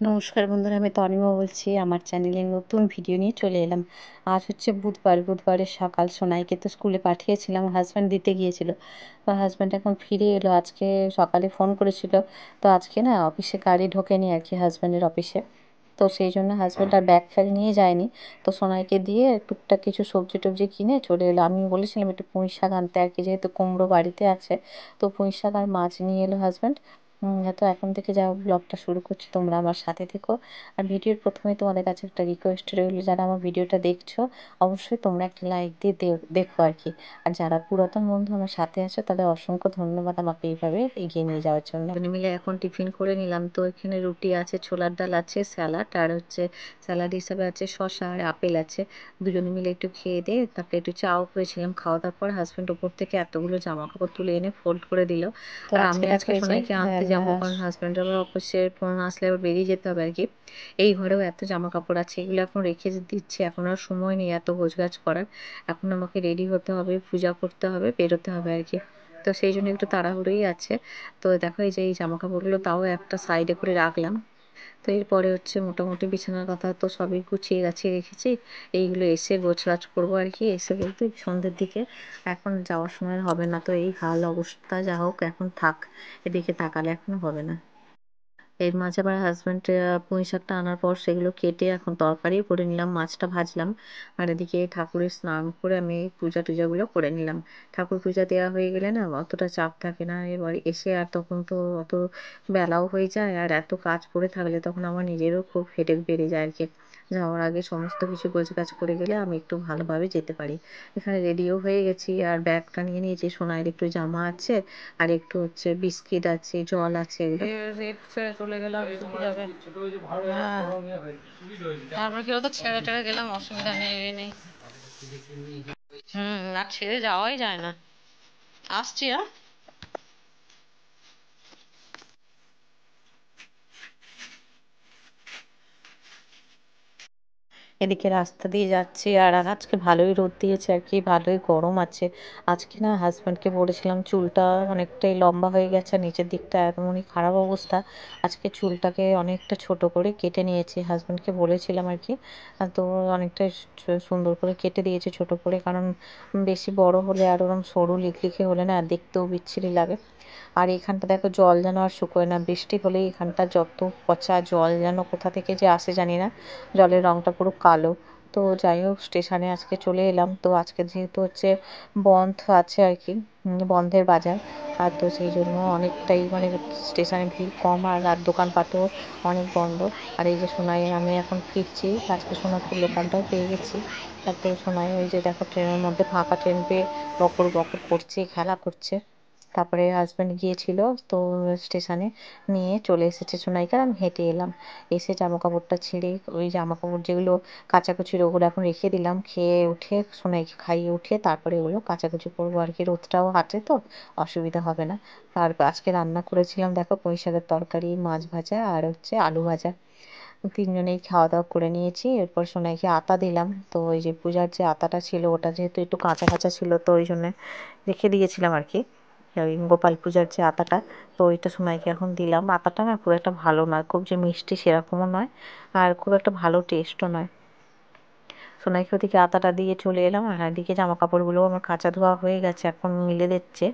নমস্কার বন্ধুরা, আমি তনিমা বলছি। আমার চ্যানেলে নতুন ভিডিও নিয়ে চলে এলাম। আজ হচ্ছে বুধবারের সকাল। সোনাইকে তো স্কুলে পাঠিয়েছিলাম, হাজব্যান্ড দিতে গিয়েছিল। তো হাজব্যান্ড এখন ফিরে এলো। আজকে সকালে ফোন করেছিল। তো আজকে না অফিসে গাড়ি ঢোকেনি আর কি, হাজব্যান্ডের অফিসে। তো সেই জন্য হাজব্যান্ড আর ব্যাগ ফ্যাগ নিয়ে যায়নি। তো সোনাইকে দিয়ে টুকটাক কিছু সবজি টবজি কিনে চলে এলো। আমি বলেছিলাম একটু পুঁই শাক আনতে আর কি, যেহেতু কুমড়ো বাড়িতে আছে। তো পুঁই শাক আর মাছ নিয়ে এলো হাজব্যান্ড। তো এখন থেকে যা ব্লগটা শুরু করছি, তোমরা আমার সাথে থেকো। আর ভিডিওর প্রথমে তোমাদের কাছে একটা রিকোয়েস্ট রইল, যারা আমার ভিডিওটা দেখছো অবশ্যই তোমরা একটা লাইক দিয়ে দেখো আর কি। আর যারা পুরাতন বন্ধু আমার সাথে আছো তাদের অসংখ্য ধন্যবাদ আমাকে এইভাবে এগিয়ে নিয়ে যাওয়ার জন্য। দুজনে মিলে এখন টিফিন করে নিলাম। তো এখানে রুটি আছে, ছোলার ডাল আছে, স্যালাড, আর হচ্ছে স্যালাড হিসাবে আছে শসা আর আপেল আছে। দুজনে মিলে একটু খেয়ে দিয়ে তারপরে একটু চাও করেছিলাম। খাওয়া দাওয়ার পর হাজব্যান্ড ওপর থেকে এতগুলো জামা কাপড় তুলে এনে ফোল্ড করে দিল। তো আমি আজকে সোনাইকে আনতে যাবো, কারণ হাজব্যান্ড আবার অফিসের আসলে আবার বেরিয়ে যেতে হবে আর কি। এই ঘরেও এত জামা কাপড় আছে, এগুলো এখন রেখে দিচ্ছি। এখন আর সময় নেই এত গোছগাছ করার। এখন আমাকে রেডি হতে হবে, পূজা করতে হবে, বেরোতে হবে আর কি। তো সেই জন্য একটু তাড়াহুড়োই আছে। তো দেখো এই যে এই জামা কাপড়গুলো তাও একটা সাইডে করে রাখলাম। তো এরপরে হচ্ছে মোটামুটি বিছানার কথা তো সবই গুছিয়ে গাছিয়ে রেখেছি। এইগুলো এসে গোছগাছ করবো আর কি, এসে বলতে সন্ধ্যের দিকে। এখন যাওয়ার সময় হবে না। তো এই হাল অবস্থা, যা হোক এখন থাক, এদিকে তাকালে এখন হবে না। এর মাঝে আবার হাজব্যান্ড পুঁই শাকটা আনার পর সেগুলো কেটে এখন তরকারি করে নিলাম, মাছটা ভাজলাম। আর এদিকে ঠাকুরের স্নান করে আমি পূজা টুজাগুলো করে নিলাম। ঠাকুর পূজা দেওয়া হয়ে গেলে না অতটা চাপ থাকে না। এবার এসে আর তখন তো অত বেলাও হয়ে যায়, আর এত কাজ পড়ে থাকলে তখন আমার নিজেরও খুব হেডেক বেড়ে যায় আর কি। যাওয়ার আগে সমস্ত কিছু গোছগাছ করে গেলে আমি একটু ভালোভাবে যেতে পারি। এখানে রেডিও হয়ে গেছি আর ব্যাগটা নিয়ে নিয়েছি। সোনাইয়ের একটু জামা আছে, আর একটু হচ্ছে বিস্কিট আছে, জল আছে। রেড ফেরে চলে গেলাম, যাবে। হ্যাঁ, তারপরে কি হতো, ছেড়ে টেড়ে গেলাম, অসুবিধা নেই। আর ছেড়ে যাওয়াই যায় না। আসছি। এদিকে রাস্তা দিয়ে যাচ্ছি, আর আজকে ভালোই রোদ দিয়েছে আর কি, ভালোই গরম আছে। আজকে না হাজব্যান্ডকে বলেছিলাম, চুলটা অনেকটাই লম্বা হয়ে গেছে, নিচের দিকটা এমনই খারাপ অবস্থা। আজকে চুলটাকে অনেকটা ছোট করে কেটে নিয়েছি, হাজব্যান্ডকে বলেছিলাম আর কি। তো অনেকটা সুন্দর করে কেটে দিয়েছি ছোট করে, কারণ বেশি বড় হলে আর ওরকম সরু লিখলিখে হলে না দেখতেও বিচ্ছিরি লাগে। আর এখানটা দেখো জল যেন আর শুকোয় না, বৃষ্টি হলেই এখানটা যত পচা জল যেন কোথা থেকে যে আসে জানি না, জলের রঙটা পুরো কালো। তো যাই হোক, স্টেশনে আজকে চলে এলাম। তো আজকে যেহেতু হচ্ছে বন্ধ আছে আর কি, বন্ধের বাজার। আর তো সেই জন্য অনেকটাই মানে স্টেশনে ভিড় কম, আর দোকানপাটও অনেক বন্ধ। আর এই যে সোনাই আমি এখন ফিরছি, আজকে সোনাপুর লোকালটাও পেয়ে গেছি। তারপরে সোনাই ওই যে দেখো ট্রেনের মধ্যে, ফাঁকা ট্রেন পেয়ে বকর বকর করছে, খেলা করছে। তারপরে হাজব্যান্ড গিয়েছিল তো স্টেশনে, নিয়ে চলে এসেছে সোনাইকে, আমি হেঁটে এলাম। এসে জামা কাপড়টা ছেড়ে, ওই জামা কাপড় যেগুলো কাচাকুচির ওগুলো এখন রেখে দিলাম। খেয়ে উঠে সোনাইকে খাইয়ে উঠে তারপরে ওগুলো কাচাকুচি করবো আর কি। রোদটাও হাঁটে তো অসুবিধা হবে না। আর আজকে রান্না করেছিলাম দেখো পুঁই শাকের তরকারি, মাছ ভাজা, আর হচ্ছে আলু ভাজা। তিনজনেই খাওয়া দাওয়া করে নিয়েছি। এরপর সোনাইকে আতা দিলাম। তো ওই যে পূজার যে আতাটা ছিল ওটা যেহেতু একটু কাঁচা কাঁচা ছিল, তো ওই জন্য রেখে দিয়েছিলাম আর কি, ওই গোপাল পূজার যে আতাটা। তো ওইটা সোনাইকে এখন দিলাম। আতাটা না খুব একটা ভালো নয়, খুব যে মিষ্টি সেরকমও নয়, আর খুব একটা ভালো টেস্টও নয়। সোনাইকে ওদিকে আতাটা দিয়ে চলে এলাম। আর এদিকে জামা কাপড়গুলো আমার কাচা ধোয়া হয়ে গেছে, এখন মিলে দিচ্ছে।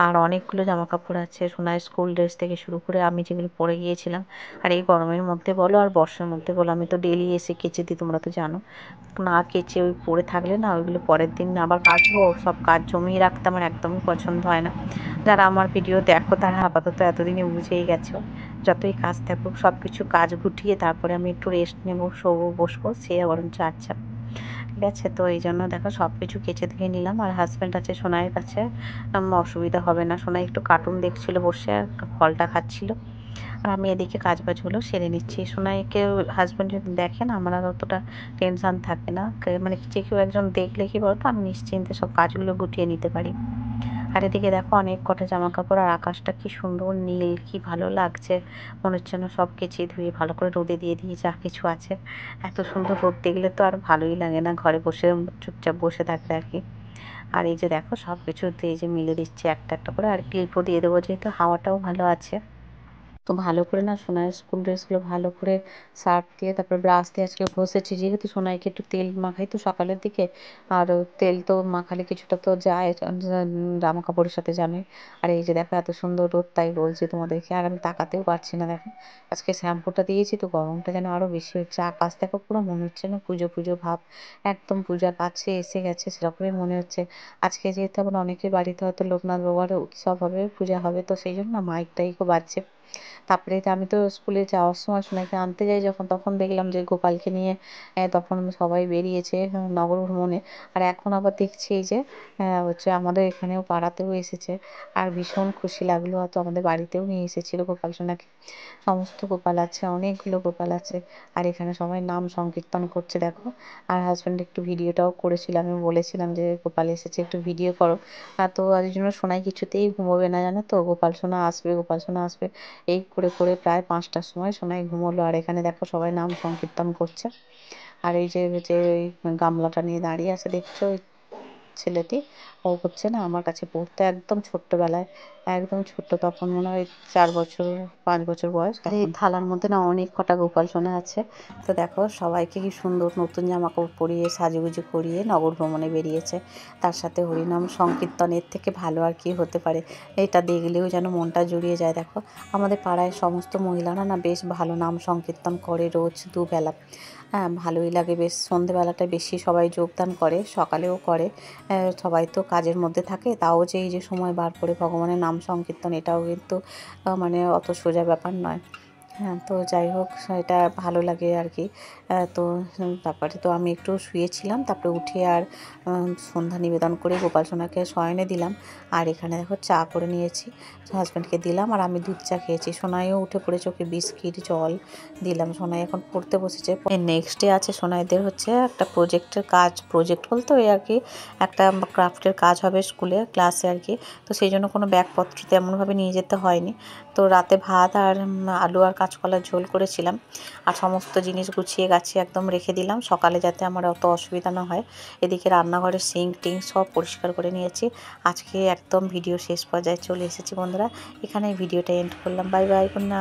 আর অনেকগুলো জামা কাপড় আছে, সোনাইয়ের স্কুল ড্রেস থেকে শুরু করে আমি যেগুলো পরে গিয়েছিলাম। আর এই গরমের মধ্যে বলো আর বর্ষার মধ্যে বলো, আমি তো ডেলি এসে কেচে দিই, তোমরা তো জানো। না কেচে ওই পরে থাকলে না ওইগুলো পরের দিন আবার কাচবো, সব কাজ জমিয়ে রাখতে আমার একদমই পছন্দ হয় না। যারা আমার ভিডিও দেখো তারা আপাতত এতদিনে বুঝেই গেছো, যতই কাজ থাকুক সব কিছু কাজ গুটিয়ে তারপরে আমি একটু রেস্ট নেবো, শোবো, বসবো, সে বরঞ্চ আচ্ছা। ঠিক আছে, তো এই জন্য দেখো সব কিছু কেচে ধুয়ে নিলাম। আর হাজব্যান্ড আছে সোনাইয়ের কাছে, অসুবিধা হবে না। সোনাই একটু কার্টুন দেখছিল বসে, ফলটা খাচ্ছিল। আর আমি এদিকে কাজবাজগুলো সেরে নিচ্ছি। সোনাইকে হাজব্যান্ড যদি দেখেন আমার আর অতটা টেনশান থাকে না, মানে যে কেউ একজন দেখলে কি বলতো আমি নিশ্চিন্তে সব কাজগুলো গুটিয়ে নিতে পারি। আর এদিকে দেখো অনেক কটা জামা কাপড়, আর আকাশটা কি সুন্দর নীল, কি ভালো লাগছে। মনে হচ্ছে না সব কেচে ধুয়ে ভালো করে রোদে দিয়ে দিয়ে যা কিছু আছে। এত সুন্দর রোদ দেখলে তো আর ভালোই লাগে না, ঘরে বসে চুপচাপ বসে থাকতে আর কি। আর এই যে দেখো সব কিছুতে এই যে মিলে দিচ্ছি একটা একটা করে, আর ক্লিপও দিয়ে দেবো যেহেতু হাওয়াটাও ভালো আছে। তো ভালো করে না সোনাইয়ের স্কুল ড্রেসগুলো ভালো করে সার্ফ দিয়ে তারপর ব্রাশ দিয়ে আজকে ঘষেছি, যেহেতু সোনাইকে একটু তেল মাখাই তো সকালের দিকে। আর তেল তো মাখালে কিছুটা তো যায় জামা কাপড়ের সাথে, জানোই। আর এই যে দেখো এত সুন্দর রোদ, তাই বলছি তোমাদেরকে, আর আমি তাকাতেও পারছি না দেখো। আজকে শ্যাম্পুটা দিয়েছি তো গরমটা যেন আরো বেশি হচ্ছে। আকাশ দেখো পুরো মনে হচ্ছে না পুজো পুজো ভাব, একদম পূজার কাছে এসে গেছে সেরকমই মনে হচ্ছে। আজকে যেহেতু আবার অনেকের বাড়িতে হয়তো লোকনাথ বাবার উৎসব হবে, পূজা হবে, তো সেই জন্য মাইক টাইকও বাজছে। তারপরে আমি তো স্কুলে যাওয়ার সময় সোনাকে আনতে যাই যখন, তখন দেখলাম যে গোপালকে নিয়ে তখন সবাই বেরিয়েছে নগর ভ্রমণে। আর এখন আবার দেখছি এই যে হচ্ছে আমাদের এখানেও পাড়াতেও এসেছে। আর ভীষণ খুশি লাগলো, তো আমাদের বাড়িতেও নিয়ে এসেছিল গোপাল সোনাকে। সমস্ত গোপাল আছে, অনেকগুলো গোপাল আছে। আর এখানে সবাই নাম সংকীর্তন করছে দেখো। আর হাজব্যান্ড একটু ভিডিওটাও করেছিল, আমি বলেছিলাম যে গোপাল এসেছে একটু ভিডিও করো। তো আর এই জন্য সোনাই কিছুতেই ঘুমোবে না, জানো তো, গোপাল সোনা আসবে গোপাল সোনা আসবে এই করে করে প্রায় 5টার সময় সোনাই ঘুমোলো। আর এখানে দেখো সবাই নাম সংকীর্তন করছে। আর এই যে যে ওই গামলাটা নিয়ে দাঁড়িয়ে আছে দেখছো, ওই ছেলেটি, ও হচ্ছে না আমার কাছে পড়তো একদম ছোট্টবেলায়, একদম ছোট্ট, তখন মনে হয় 4 বছর 5 বছর বয়স। আর এই থালার মধ্যে না অনেক কটা গোপাল সোনা আছে। তো দেখো সবাইকে কি সুন্দর নতুন জামা কাপড় পরিয়ে সাজুগুজু করিয়ে নগর ভ্রমণে বেরিয়েছে, তার সাথে হরিনাম সংকীর্তন, এর থেকে ভালো আর কি হতে পারে। এটা দেখলেও যেন মনটা জুড়িয়ে যায়। দেখো আমাদের পাড়ায় সমস্ত মহিলারা না বেশ ভালো নাম সংকীর্তন করে রোজ দুবেলা। হ্যাঁ ভালোই লাগে, বেশ সন্ধেবেলাটায় বেশি সবাই যোগদান করে, সকালেও করে। সবাই তো কাজের মধ্যে থাকে, তাও যে এই যে সময় বার করে ভগবানের নাম সংকীর্তন, এটাও কিন্তু মানে অত সোজা ব্যাপার নয়। হ্যাঁ তো যাই হোক, এটা ভালো লাগে আর কি। তো তারপরে তো আমি একটু শুয়েছিলাম, তারপরে উঠে আর সন্ধ্যা নিবেদন করে গোপাল সোনাকে শয়নে দিলাম। আর এখানে দেখো চা করে নিয়েছি, হাজব্যান্ডকে দিলাম, আর আমি দুধ চা খেয়েছি। সোনাইও উঠে পড়েছে, ওকে বিস্কিট জল দিলাম। সোনাই এখন পড়তে বসেছে। নেক্সট ডে আছে সোনাইদের হচ্ছে একটা প্রজেক্টের কাজ, প্রজেক্ট বলতে ওই আর কি একটা ক্রাফটের কাজ হবে স্কুলে ক্লাসে আর কি। তো সেই জন্য কোনো ব্যাগপত্র তেমনভাবে নিয়ে যেতে হয়নি। তো রাতে ভাত আর আলু আর কাঁচকলার ঝোল করেছিলাম, আর সমস্ত জিনিস গুছিয়ে গাছিয়ে একদম রেখে দিলাম সকালে, যাতে আমার অত অসুবিধা না হয়। এদিকে রান্নাঘরের সিঙ্ক টিঙ্ক সব পরিষ্কার করে নিয়েছি। আজকে একদম ভিডিও শেষ পর্যায়ে চলে এসেছি বন্ধুরা, এখানে ভিডিওটা এন্ড করলাম। Bye bye, good night.